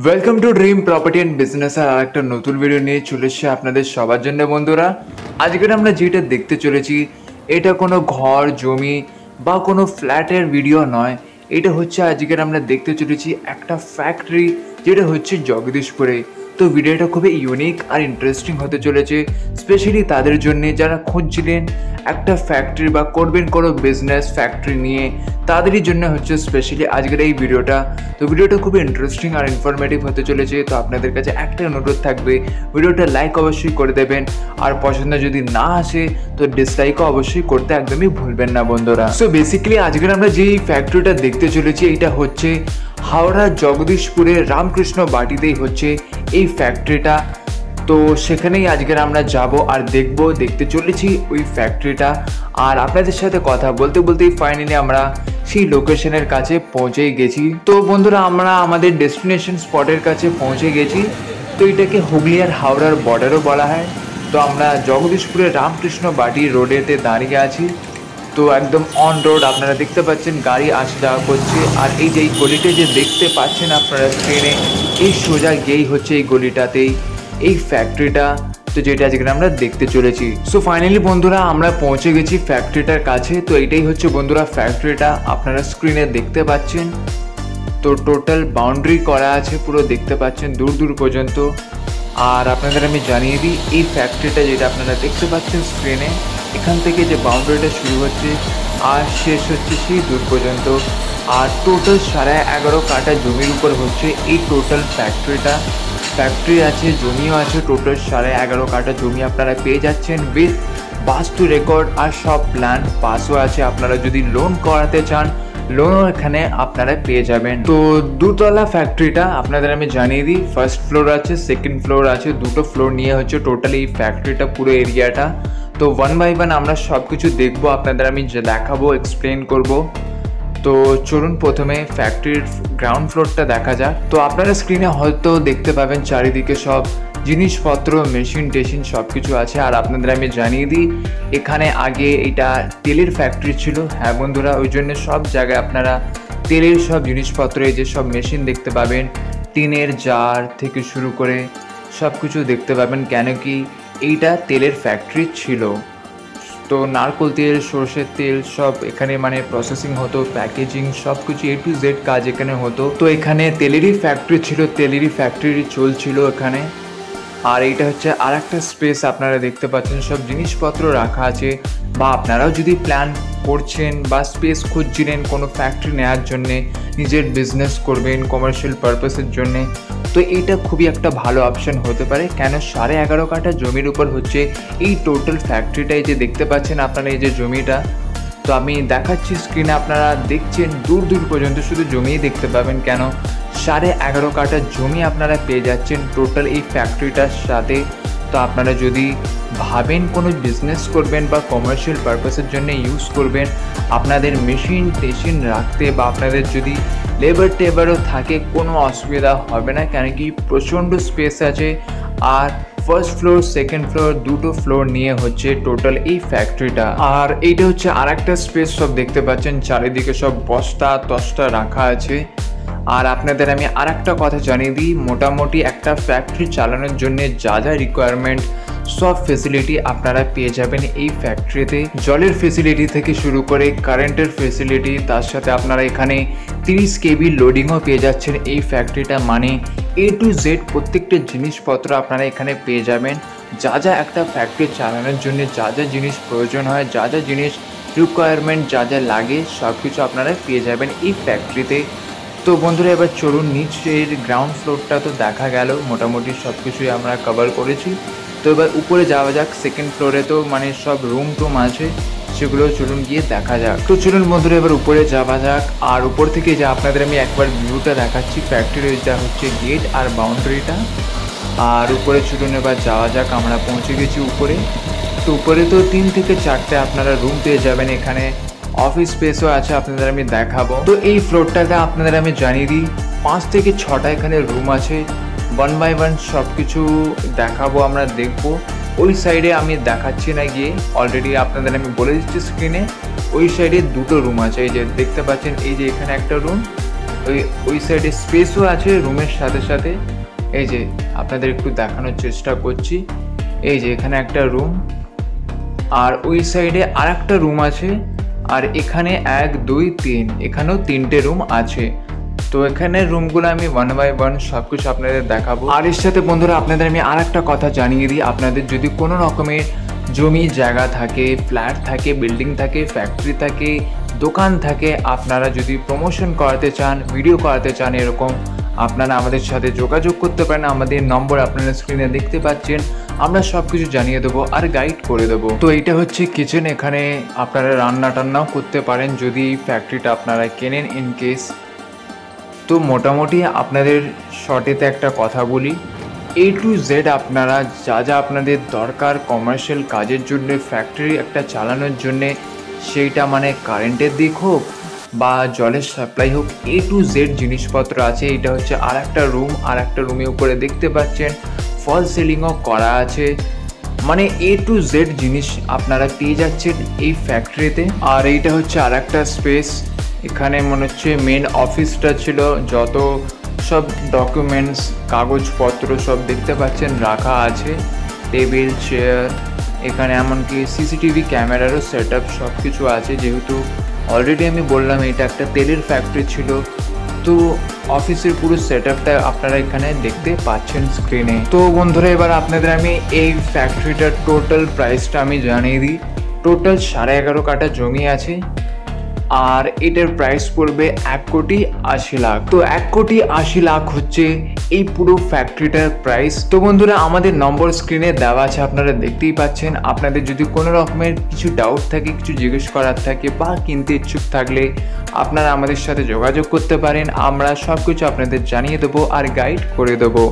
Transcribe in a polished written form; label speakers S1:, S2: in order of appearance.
S1: Welcome to dream property and business আর একটা নতুন ভিডিও নিয়ে চলে এসেছি আপনাদের সবার জন্য বন্ধুরা। আজকের আমরা যেটা দেখতে চলেছি এটা কোনো ঘর জমি বা কোনো ফ্ল্যাটের ভিডিও নয়, এটা হচ্ছে আজকের আমরা দেখতে চলেছি একটা ফ্যাক্টরি যেটা হচ্ছে জগদীশপুরে। তো ভিডিওটা খুবই ইউনিক আর ইন্টারেস্টিং হতে চলেছে, স্পেশালি তাদের জন্য যারা খুঁজছিলেন একটা ফ্যাক্টরি বা করবেন কোনো বিজনেস ফ্যাক্টরি নিয়ে, তাদেরই জন্য হচ্ছে স্পেশালি আজকের এই ভিডিওটা। তো ভিডিওটা খুবই ইন্টারেস্টিং আর ইনফরমেটিভ হতে চলেছে। তো আপনাদের কাছে একটা অনুরোধ থাকবে, ভিডিওটা লাইক অবশ্যই করে দেবেন, আর পছন্দ যদি না আসে তো ডিসলাইকও অবশ্যই করতে একদমই ভুলবেন না বন্ধুরা। সো বেসিক্যালি আজকের আমরা যেই ফ্যাক্টরিটা দেখতে চলেছি এটা হচ্ছে হাওড়া জগদীশপুরের রামকৃষ্ণ বাটিতেই হচ্ছে এই ফ্যাক্টরিটা। তো সেখানেই আজকের আমরা যাব আর দেখতে চলেছি ওই ফ্যাক্টরিটা। আর আপনাদের সাথে কথা বলতে বলতেই ফাইনালি আমরা সেই লোকেশনের কাছে পৌঁছেই গেছি। তো বন্ধুরা আমরা আমাদের ডেস্টিনেশন স্পটের কাছে পৌঁছে গেছি। তো এটাকে হুগলি আর হাওড়ার বর্ডারও বলা হয়। তো আমরা জগদীশপুরের রামকৃষ্ণ বাটি রোডেতে দাঁড়িয়ে আছি। তো একদম অন রোড আপনারা দেখতে পাচ্ছেন গাড়ি আসা যাওয়া করছে। আর এই যে এই গলিটা যে দেখতে পাচ্ছেন আপনারা স্ক্রিনে, এই সোজা গিয়েই হচ্ছে এই গলিটাতেই এই ফ্যাক্টরিটা, তো যেটা আজকে আমরা দেখতে চলেছি। সো ফাইনালি বন্ধুরা আমরা পৌঁছে গেছি ফ্যাক্টরিটার কাছে। তো এটাই হচ্ছে বন্ধুরা ফ্যাক্টরিটা, আপনারা স্ক্রিনে দেখতে পাচ্ছেন। তো টোটাল বাউন্ডারি করা আছে, পুরো দেখতে পাচ্ছেন দূর দূর পর্যন্ত। আর আপনাদের আমি জানিয়ে দিই এই ফ্যাক্টরিটা যেটা আপনারা দেখতে পাচ্ছেন স্ক্রিনে, এখান থেকে যে বাউন্ডারিটা শুরু হচ্ছে আর শেষ হচ্ছে সেই দূর পর্যন্ত। আর টোটাল 11.5 কাঠা জমির উপর হচ্ছে এই টোটাল ফ্যাক্টরিটা। ফ্যাক্টরি আছে, জমিও আছে, টোটাল 11.5 কাঠা জমি আপনারা পেয়ে যাচ্ছেন উইথ বাস্তু রেকর্ড, আর সব প্ল্যান পাসও আছে। আপনারা যদি লোন করাতে চান লোনও এখানে আপনারা পেয়ে যাবেন। তো দুতলা ফ্যাক্টরিটা আপনাদের আমি জানিয়ে দিই, ফার্স্ট ফ্লোর আছে, সেকেন্ড ফ্লোর আছে, দুটো ফ্লোর নিয়ে হচ্ছে টোটাল এই ফ্যাক্টরিটা পুরো এরিয়াটা। তো ওয়ান বাই ওয়ান আমরা সব কিছু দেখবো, আপনাদের আমি দেখাবো, এক্সপ্লেন করব। তো চলুন প্রথমে ফ্যাক্টরির গ্রাউন্ড ফ্লোরটা দেখা যাক। তো আপনারা স্ক্রিনে হয়তো দেখতে পাবেন চারিদিকে সব জিনিসপত্র, মেশিন টেশিন সব কিছু আছে। আর আপনাদের আমি জানিয়ে দিই এখানে আগে এটা তেলের ফ্যাক্টরি ছিল। হ্যাঁ বন্ধুরা, ওই জন্য সব জায়গায় আপনারা তেলের সব জিনিসপত্র, এই যে সব মেশিন দেখতে পাবেন, টিনের জার থেকে শুরু করে সব কিছু দেখতে পাবেন, কেন কি এইটা তেলের ফ্যাক্টরি ছিল। তো নারকোল তেল, সর্ষের তেল সব এখানে মানে প্রসেসিং হতো, প্যাকেজিং সব কিছু A to Z কাজ এখানে হতো। তো এখানে তেলেরই ফ্যাক্টরি ছিল, তেলেরই ফ্যাক্টরি চলছিল এখানে। আর এইটা হচ্ছে আর একটা স্পেস, আপনারা দেখতে পাচ্ছেন সব জিনিসপত্র রাখা আছে। বা আপনারাও যদি প্ল্যান করছেন বা স্পেস খুঁজছিলেন কোনো ফ্যাক্টরি নেওয়ার জন্যে, নিজের বিজনেস করবেন কমার্শিয়াল পারপাসের জন্যে, তো এইটা খুবই একটা ভালো অপশন হতে পারে। কেন 11.5 কাঠা জমির উপর হচ্ছে এই টোটাল ফ্যাক্টরিটাই যে দেখতে পাচ্ছেন আপনারা, এই যে জমিটা। তো আমি দেখাচ্ছি স্ক্রিনে, আপনারা দেখছেন দূর দূর পর্যন্ত শুধু জমিই দেখতে পাবেন। কেন 11.5 কাঠা জমি আপনারা পেয়ে যাচ্ছেন টোটাল এই ফ্যাক্টরিটার সাথে। তো আপনারা যদি ভাবেন কোনো বিজনেস করবেন বা কমার্শিয়াল পারপাসের জন্য ইউজ করবেন, আপনাদের মেশিন টেশিন রাখতে বা আপনাদের যদি লেবার টেবারও থাকে, কোনো অসুবিধা হবে না, কেন কি প্রচণ্ড স্পেস আছে। আর ফার্স্ট ফ্লোর সেকেন্ড ফ্লোর দুটো ফ্লোর নিয়ে হচ্ছে টোটাল এই ফ্যাক্টরিটা। আর এইটা হচ্ছে আর একটা স্পেস, সব দেখতে পাচ্ছেন চারিদিকে সব বস্তা তস্তা রাখা আছে। আর আপনাদের আমি আর একটা কথা জানিয়ে দিই, মোটামুটি একটা ফ্যাক্টরি চালানোর জন্য যা যা রিকোয়ারমেন্ট সব ফেসিলিটি আপনারা পেয়ে যাবেন এই ফ্যাক্টরিতে। জলের ফেসিলিটি থেকে শুরু করে কারেন্টের ফেসিলিটি, তার সাথে আপনারা এখানে 30 KB লোডিংও পেয়ে যাচ্ছেন এই ফ্যাক্টরিটা। মানে A to Z প্রত্যেকটা জিনিসপত্র আপনারা এখানে পেয়ে যাবেন। যা যা একটা ফ্যাক্টরি চালানোর জন্য যা যা জিনিস প্রয়োজন হয়, যা যা জিনিস রিকোয়ারমেন্ট যা যা লাগে সব কিছু আপনারা পেয়ে যাবেন এই ফ্যাক্টরিতে। তো বন্ধুরা এবার চলুন নিচের গ্রাউন্ড ফ্লোরটা তো দেখা গেল, মোটামুটি সব কিছুই আমরা কভার করেছি। তো এবার উপরে যাওয়া যাক, সেকেন্ড ফ্লোরে তো মানে সব রুম টুম আছে, সেগুলো চলুন গিয়ে দেখা যাক। তো চলুন বন্ধুরা এবার উপরে যাওয়া যাক। আর উপর থেকে যে আপনাদের আমি একবার ভিউটা দেখাচ্ছি ফ্যাক্টরির, যা হচ্ছে গেট আর বাউন্ডারিটা। আর উপরে চলুন এবার যাওয়া যাক, আমরা পৌঁছে গেছি উপরে। তো উপরে তো 3 থেকে 4টে আপনারা রুম পেয়ে যাবেন, এখানে অফিস স্পেসও আছে, আপনাদের আমি দেখাবো। তো এই ফ্লোরটাতে আপনাদের আমি জানিয়ে দিই 5 থেকে 6টা এখানে রুম আছে। ওয়ান বাই ওয়ান সব কিছু দেখাবো, আমরা দেখবো। ওই সাইডে আমি দেখাচ্ছি না গিয়ে, অলরেডি আপনাদের আমি বলে দিচ্ছি স্ক্রিনে। ওই সাইডে দুটো রুম আছে, এই যে দেখতে পাচ্ছেন, এই যে এখানে একটা রুম ওই ওই সাইডে স্পেসও আছে রুমের সাথে সাথে। এই যে আপনাদের একটু দেখানোর চেষ্টা করছি, এই যে এখানে একটা রুম, আর ওই সাইডে আর একটা রুম আছে, আর এখানে 1 2 3 এখানেও 3টে রুম আছে। তো এখানে রুমগুলো আমি 1 বাই 1 সব কিছু আপনাদের দেখাবো। আর এর সাথে বন্ধুরা আপনাদের আমি আর একটা কথা জানিয়ে দিই, আপনাদের যদি কোনো রকমের জমি জায়গা থাকে, ফ্ল্যাট থাকে, বিল্ডিং থাকে, ফ্যাক্টরি থাকে, দোকান থাকে, আপনারা যদি প্রমোশন করাতে চান, ভিডিও করাতে চান এরকম, আপনারা আমাদের সাথে যোগাযোগ করতে পারেন। আমাদের নম্বর আপনারা স্ক্রিনে দেখতে পাচ্ছেন, আমরা সব কিছু জানিয়ে দেবো আর গাইড করে দেবো। তো এইটা হচ্ছে কিচেন, এখানে আপনারা রান্না টান্নাও করতে পারেন যদি ফ্যাক্টরিটা আপনারা কেনেন ইন কেস। তো মোটামুটি আপনাদের শর্টেতে একটা কথা বলি, A to Z আপনারা যা যা আপনাদের দরকার কমার্শিয়াল কাজের জন্য, ফ্যাক্টরি একটা চালানোর জন্যে, সেইটা মানে কারেন্টের দিক হোক বা জলের সাপ্লাই হোক, A to Z জিনিসপত্র আছে। এটা হচ্ছে আর একটা রুম, আর একটা রুমের উপরে দেখতে পাচ্ছেন ফল সিলিংও করা আছে, মানে A to Z জিনিস আপনারা পেয়ে যাচ্ছেন এই ফ্যাক্টরিতে। আর এইটা হচ্ছে আর একটা স্পেস, এখানে মনে হচ্ছে মেন অফিসটা ছিল, যত সব ডকুমেন্টস কাগজপত্র সব দেখতে পাচ্ছেন রাখা আছে, টেবিল চেয়ার, এখানে এমনকি সিসিটিভি ক্যামেরারও সেট আপ সব কিছু আছে। যেহেতু অলরেডি আমি বললাম এটা একটা তেলের ফ্যাক্টরি ছিল, তো অফিসের পুরো সেট আপটা আপনারা এখানে দেখতে পাচ্ছেন স্ক্রিনে। তো বন্ধুরা এবার আপনাদের আমি এই ফ্যাক্টরিটার টোটাল প্রাইসটা আমি জানিয়ে দিই। টোটাল 11.5 কাঠা জমি আছে, আর এটার প্রাইস পড়বে 1,80,00,000। তো 1,80,00,000 হচ্ছে এই পুরো ফ্যাক্টরিটার প্রাইস। তো বন্ধুরা আমাদের নম্বর স্ক্রিনে দেওয়া আছে, আপনারা দেখতেই পাচ্ছেন। আপনাদের যদি কোনো রকমের কিছু ডাউট থাকে, কিছু জিজ্ঞেস করার থাকে বা কিনতে ইচ্ছুক থাকলে আপনারা আমাদের সাথে যোগাযোগ করতে পারেন, আমরা সব কিছু আপনাদের জানিয়ে দেবো আর গাইড করে দেবো।